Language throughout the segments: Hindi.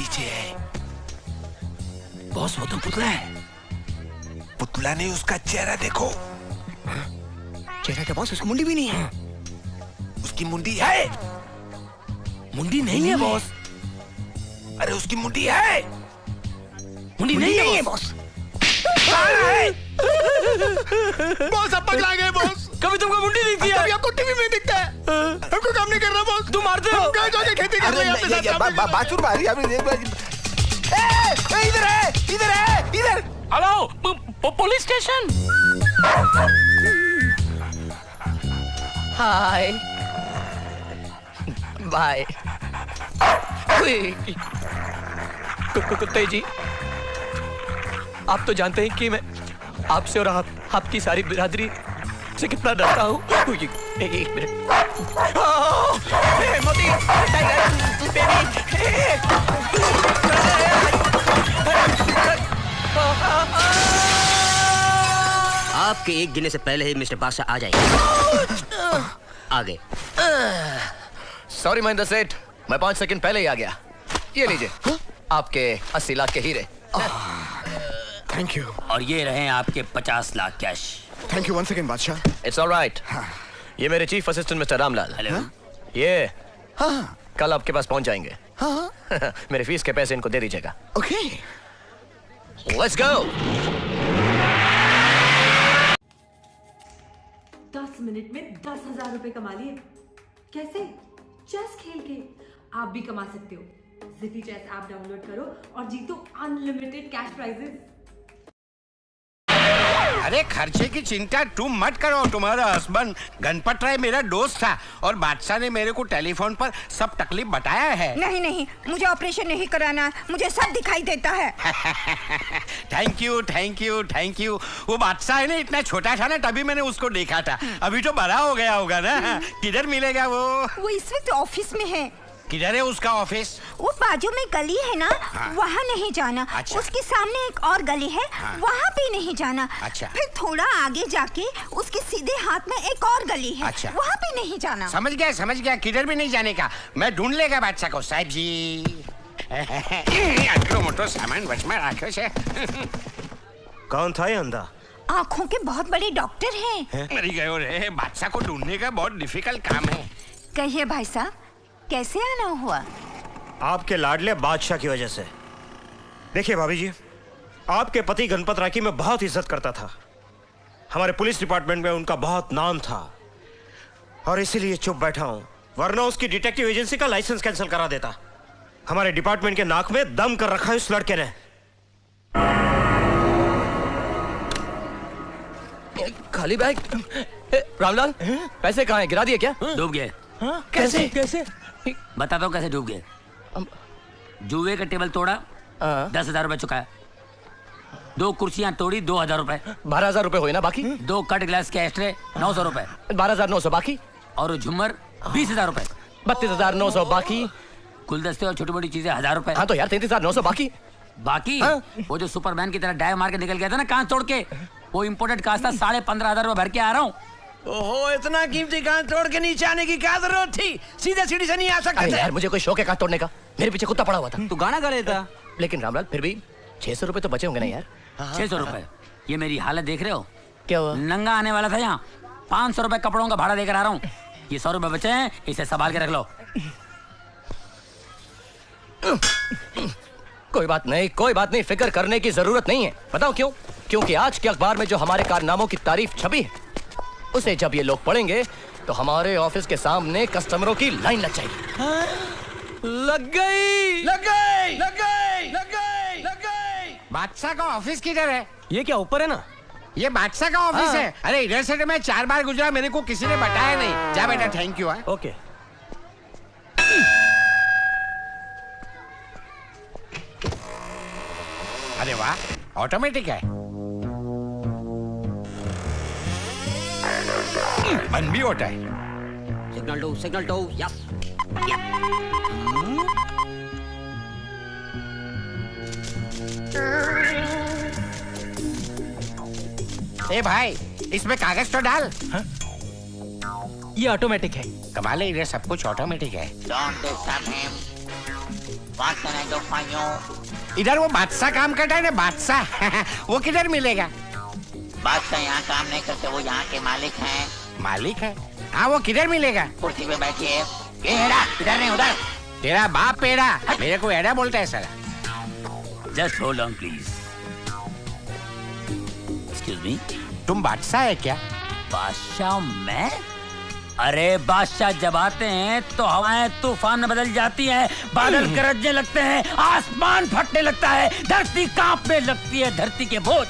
पीछे है। बॉस वो तो पुतला है। पुतला नहीं, उसका चेहरा देखो। चेहरा क्या बॉस? उसकी मुंडी भी नहीं है। उसकी मुंडी है। मुंडी नहीं है बॉस। अरे उसकी मुंडी है। मुंडी नहीं है बॉस। बॉस अब पगला गए बॉस। कभी तुमको मुंडी दिखती है? कभी आपको टीवी में दिखता है? हमको काम नहीं कर रहा बॉस। तुम मारते हो? हम जाके खेती कर रहे हैं। बाचुर मारी इधर है, इधर है, इधर। Hello, police station. Hi bye. कुत्ते जी, आप तो जानते हैं कि मैं आपसे और आपकी सारी बिरादरी से कितना डरता हूँ। एक मिनट। मोती, आपके एक गिने से पहले ही मिस्टर बादशाह आ जाएंगे। आगे। सॉरी महेंद्र सेठ, मैं 5 सेकंड पहले ही आ गया। ये लीजिए आपके 80 लाख के हीरे। Thank you. और ये रहे आपके 50 lakh cash. Thank you one second बादशाह। It's alright. ये मेरे chief assistant mister Ramlal. Hello. ये कल आपके पास पहुंच जाएंगे। मेरे फीस के पैसे इनको दे दीजिएगा। ओके। Let's go. 10 मिनट में 10,000 रुपए कमा लिए। कैसे? चेस खेल के। आप भी कमा सकते हो। जिफी चेस ऐप डाउनलोड करो और जीतो अनलिमिटेड कैश प्राइजेस। अरे खर्चे की चिंता तुम मत करो। तुम्हारा हस्बैंड गणपत राय मेरा दोस्त था और बादशाह ने मेरे को टेलीफोन पर सब तकलीफ बताया है। नहीं नहीं, मुझे ऑपरेशन नहीं कराना, मुझे सब दिखाई देता है। Thank you thank you thank you. वो बादशाह है ना, इतना छोटा था ना, तभी मैंने उसको देखा था। अभी तो बड़ा हो गया होगा ना। किधर मिलेगा वो इस वक्त ऑफिस में है। किधर है उसका ऑफिस? वो बाजू में गली है ना, वहाँ नहीं जाना। अच्छा। उसके सामने एक और गली है, वहाँ भी नहीं जाना। अच्छा। फिर थोड़ा आगे जाके उसके सीधे हाथ में एक और गली है। अच्छा। वहाँ भी नहीं जाना। समझ गया, किधर भी नहीं जाने का। मैं ढूंढ लेगा बादशाह को। साहब जी आटलो मोटो सामान बच में रखो से। कौन था ये अंधा? आँखों के बहुत बड़े डॉक्टर हैं। मरी गए रे। बादशाह को ढूंढने का बहुत डिफिकल्ट काम है। कहिए भाई साहब, कैसे आना हुआ? आपके लाडले बादशाह की वजह से। देखिए भाभी जी, आपके पति गणपत राय की मैं बहुत इज्जत करता था। हमारे पुलिस डिपार्टमेंट में उनका बहुत नाम था और इसीलिए चुप बैठा हूं, वरना उसकी डिटेक्टिव एजेंसी का लाइसेंस कैंसिल करा देता। हमारे डिपार्टमेंट के नाक में दम कर रखा है उस लड़के ने। खाली बैग। रामलाल, पैसे कहाँ हैं? गिरा दिए क्या? डूब गए। कैसे कैसे? बता दो कैसे डूब गए। जुए का टेबल तोड़ा, 10,000 रुपए चुकाया। 2 कुर्सियां तोड़ी, 2,000 रुपए। 12,000 रुपए हुए ना बाकी? 2 कट ग्लास के एस्ट्रे, 900 रुपए। 12,900 बाकी। और झुमर 20,000 रुपए। 32,900 बाकी। गुलदस्ते और छोटी मोटी चीजें 1,000 रुपए। हाँ तो यार 33,900 बाकी। बाकी वो जो सुपरमैन की तरह डाइव मार के निकल गया था ना कांच तोड़ के, वो इम्पोर्टेड कांच था। 15,500 रुपए भर के आ रहा हूँ। ओहो, इतना कीमती कांच तोड़ के नीचे आने की क्या जरूरत थी? सीधे सीढ़ी से नहीं आ सकते अरे थे। यार मुझे कोई शौक है कांच तोड़ने का? मेरे पीछे कुत्ता पड़ा हुआ था। तू गाना गा रहा था। लेकिन रामलाल फिर भी 600 रुपए तो बचे होंगे ना यार? 600 रुपए? ये मेरी हालत देख रहे हो? क्या हुआ? नंगा आने वाला था यहाँ। 500 रुपए कपड़ों का भाड़ा देकर आ रहा हूँ। ये 100 रुपए बचे हैं, इसे संभाल के रख लो। कोई बात नहीं, फिक्र करने की जरूरत नहीं है। बताओ क्यों? क्योंकि आज के अखबार में जो हमारे कारनामों की तारीफ छपी है, उसे जब ये लोग पढ़ेंगे तो हमारे ऑफिस के सामने कस्टमरों की लाइन लग जाएगी। लग गई। बादशाह का ऑफिस किधर है? ये क्या ऊपर है ना? ये बादशाह का ऑफिस है। अरे इधर से तो मैं 4 बार गुजरा, मेरे को किसी ने बताया नहीं। जा बेटा, थैंक यू। ओके। अरे वाह, ऑटोमेटिक है। बंद भी होता है। Signal to yes. ए भाई, इसमें कागज तो डाल। ये ऑटोमेटिक है। कमाल है, इधर सब कुछ ऑटोमेटिक है। इधर वो बादशाह काम करता है ना, बादशाह वो किधर मिलेगा? बादशाह यहाँ काम नहीं करते, वो यहाँ के मालिक हैं। मालिक है? हाँ, वो किधर मिलेगा? कुर्सी पे बैठिए। ये हेड़ा, इधर नहीं उधर। तेरा बाप पेड़ा, मेरे को एड़ा बोलता है साला। Just hold on please. Excuse me, तुम बादशाह है क्या? बादशाह मैं? अरे बादशाह जब आते हैं तो हवाएं तूफान में बदल जाती हैं, बादल गरजने लगते हैं, आसमान फटने लगता है, धरती कांपने लगती है, धरती के बोझ।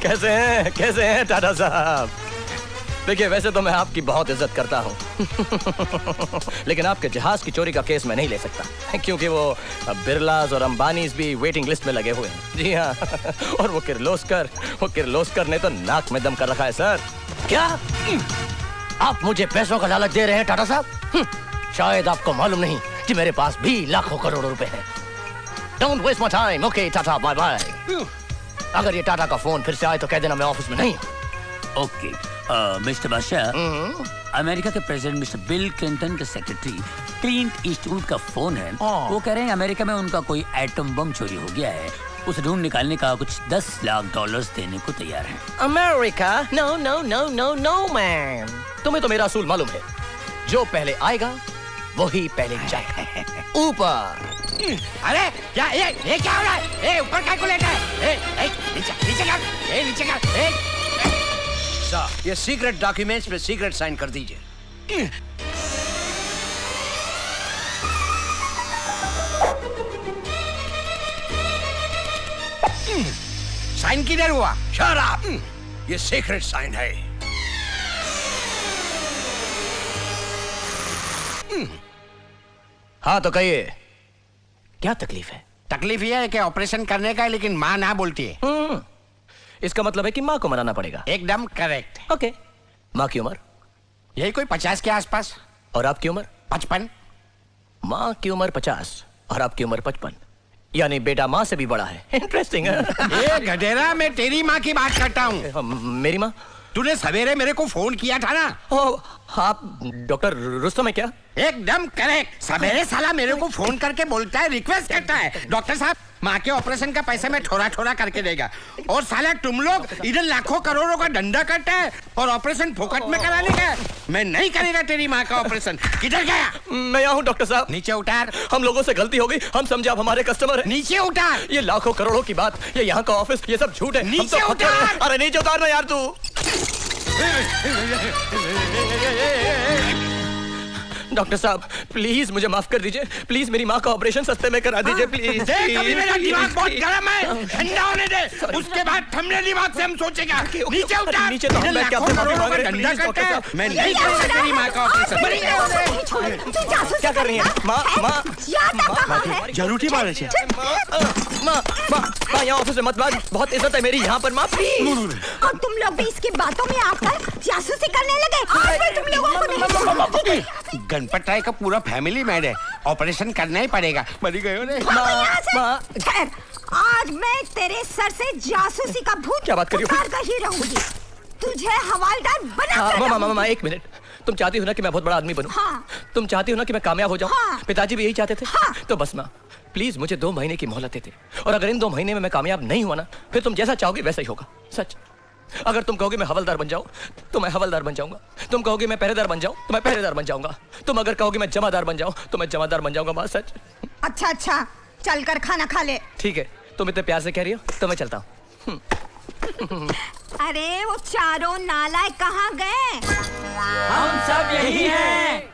कैसे हैं टाटा साहब? देखिए, वैसे तो मैं आपकी बहुत इज्जत करता हूँ लेकिन आपके जहाज की चोरी का केस मैं नहीं ले सकता, क्योंकि वो बिरलास और अंबानीज भी वेटिंग लिस्ट में लगे हुए हैं। जी हाँ और वो किर्लोस्कर ने तो नाक में दम कर रखा है सर। क्या आप मुझे पैसों का लालच दे रहे हैं टाटा साहब? शायद आपको मालूम नहीं कि मेरे पास भी लाखों करोड़ों रुपए हैं। Don't waste my time. Okay, tata, bye bye. अगर ये टाटा का फोन फिर से आए तो कह देना मैं ऑफिस में नहीं हूँ। ओके, मिस्टर बादशाह, अमेरिका के प्रेसिडेंट मिस्टर बिल क्लिंटन के सेक्रेटरी क्लिंट ईस्टवुड का फोन है। वो कह रहे हैं अमेरिका में उनका कोई एटम बम चोरी हो गया है, उसे ढूंढ निकालने का कुछ $10 लाख देने को तैयार है। America? No no no no no man, तुम्हें तो मेरा असूल मालूम है, जो पहले आएगा वही पहले जाएगा। ऊपर। अरे क्या ये क्या हो रहा है? ए, ऊपर कैलकुलेटर है। नीचे कर। साहब, ये सीक्रेट डॉक्यूमेंट्स पे सीक्रेट साइन कर दीजिए। साइन किधर हुआ? Shut up! ये सीक्रेट साइन है। हाँ तो कहिए, क्या तकलीफ है? तकलीफ ये है कि ऑपरेशन करने का है, लेकिन माँ ना बोलती है। इसका मतलब है कि माँ को मनाना पड़ेगा। एकदम करेक्ट। ओके। माँ की उम्र? यही कोई 50 के आसपास। और आपकी उम्र? 55। माँ की उम्र 50 और आपकी उम्र 55, यानी बेटा माँ से भी बड़ा है। इंटरेस्टिंग है। ये गधेरा, मैं तेरी माँ की बात करता हूँ। मेरी माँ? तूने सवेरे मेरे को फोन किया था ना? आप डॉक्टर रुस्तम है क्या? एकदम करेक्ट। सवेरे साला मेरे को फोन करके बोलता है, रिक्वेस्ट करता है, डॉक्टर साहब माँ के ऑपरेशन का पैसा मैं थोड़ा थोड़ा करके देगा। और साला तुम लोग इधर लाखों करोड़ों का धंधा करता है और ऑपरेशन फोकट में कराने का। मैं नहीं करेगा तेरी माँ का ऑपरेशन। किधर गया? मैं यहाँ हूँ डॉक्टर साहब। नीचे उतार। हम लोगों से गलती हो गई, हम समझे आप हमारे कस्टमर हैं। नीचे उतार। ये लाखों करोड़ों की बात, ये यहाँ का ऑफिस, ये सब झूठ है। नीचे उतार। अरे नीचे उतारना यार तू। डॉक्टर साहब प्लीज मुझे माफ कर दीजिए, प्लीज मेरी माँ का ऑपरेशन सस्ते में करा दीजिए प्लीज। देख, अभी मेरा दिमाग बहुत गर्म है, ठंडा होने दे, उसके बाद ठंडे दिमाग से हम सोचेगा। नीचे उतार। नीचे तो हम बैठ के आपसे माफी मांग रहे हैं, धंधा प्लीज करते डॉक्टर हैं। साहब। मैं नहीं करूंगा तेरी माँ का ऑपरेशन। क्या कर रही हैं? माँ जरूरी बात है। माँ यहाँ ऑफिस में मत भाग, बहुत इज्जत है मेरी यहाँ पर माँ प्लीज। और तुम लोग भी इसकी बातों में आकर जासूसी करने लगे। आज मैं तुम लोगों को नहीं। गणपत राय का पूरा फैमिली मैड है, ऑपरेशन करना ही पड़ेगा। मरी गए खैर, आज मैं तेरे सर से जासूसी का भूत क्या बात कर रही हो? उतार कर ही रहूंगी। तुझे हवालदार बना मामा एक मिनट, तुम चाहती हो ना कि मैं बहुत बड़ा आदमी बनूं? हाँ। तुम चाहती हो ना कि मैं कामयाब हो जाऊं? हाँ। पिताजी भी यही चाहते थे। हाँ। तो बस माँ प्लीज मुझे 2 महीने की मोहलत दे, और अगर इन 2 महीने में मैं कामयाब नहीं हुआ ना, फिर तुम जैसा चाहोगे वैसा ही होगा। सच। अगर तुम कहोगे मैं हवलदार बन जाऊं तो मैं हवलदार बन जाऊंगा, तुम कहोगे मैं पहरेदार बन जाऊं तो मैं पहरेदार बन जाऊंगा, तुम अगर कहोगे मैं जमादार बन जाऊं तो मैं जमादार बन जाऊंगा। माँ सच। अच्छा, चल कर खाना खा ले। ठीक है, तुम इतने प्यार से कह रही हो तो मैं चलता हूँ। अरे वो चारों नालायक कहाँ गए? हम सब यही हैं।